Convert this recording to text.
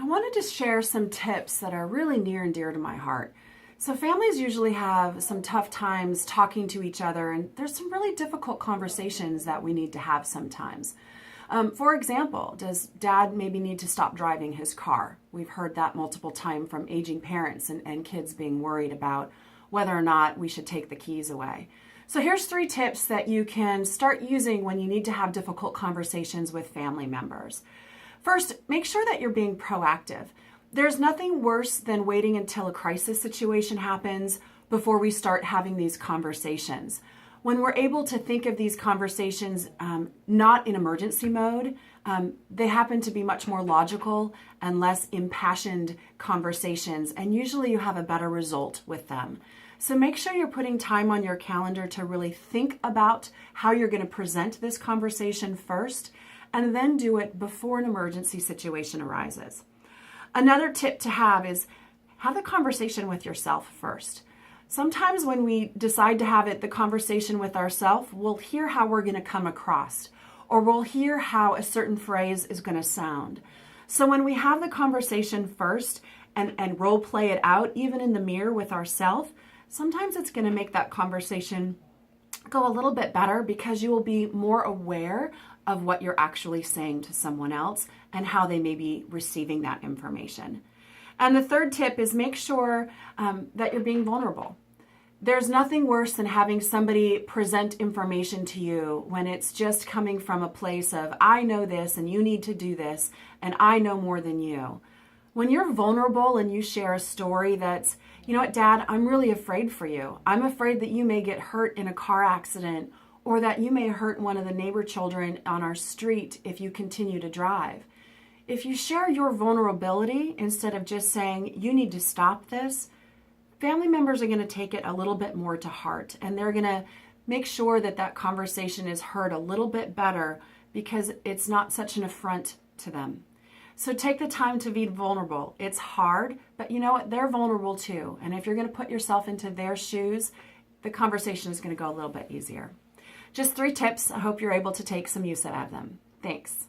wanted to share some tips that are really near and dear to my heart. So families usually have some tough times talking to each other, and there's some really difficult conversations that we need to have sometimes. For example, does dad maybe need to stop driving his car? We've heard that multiple times from aging parents and kids being worried about whether or not we should take the keys away. So here's 3 tips that you can start using when you need to have difficult conversations with family members. First, make sure that you're being proactive. There's nothing worse than waiting until a crisis situation happens before we start having these conversations. When we're able to think of these conversations not in emergency mode, they happen to be much more logical and less impassioned conversations, and usually you have a better result with them. So make sure you're putting time on your calendar to really think about how you're going to present this conversation first, and then do it before an emergency situation arises. Another tip to have is have the conversation with yourself first. Sometimes when we decide to have the conversation with ourselves, we'll hear how we're going to come across, or we'll hear how a certain phrase is going to sound. So when we have the conversation first and role play it out, even in the mirror with ourselves, sometimes it's going to make that conversation go a little bit better because you will be more aware of what you're actually saying to someone else and how they may be receiving that information. And the third tip is make sure that you're being vulnerable. There's nothing worse than having somebody present information to you when it's just coming from a place of, I know this and you need to do this and I know more than you. When you're vulnerable and you share a story that's, you know what, Dad, I'm really afraid for you. I'm afraid that you may get hurt in a car accident, or that you may hurt one of the neighbor children on our street if you continue to drive. If you share your vulnerability instead of just saying, you need to stop this, family members are going to take it a little bit more to heart, and they're going to make sure that that conversation is heard a little bit better because it's not such an affront to them. So take the time to be vulnerable. It's hard, but you know what? They're vulnerable too. And if you're going to put yourself into their shoes, the conversation is going to go a little bit easier. Just 3 tips. I hope you're able to take some use out of them. Thanks.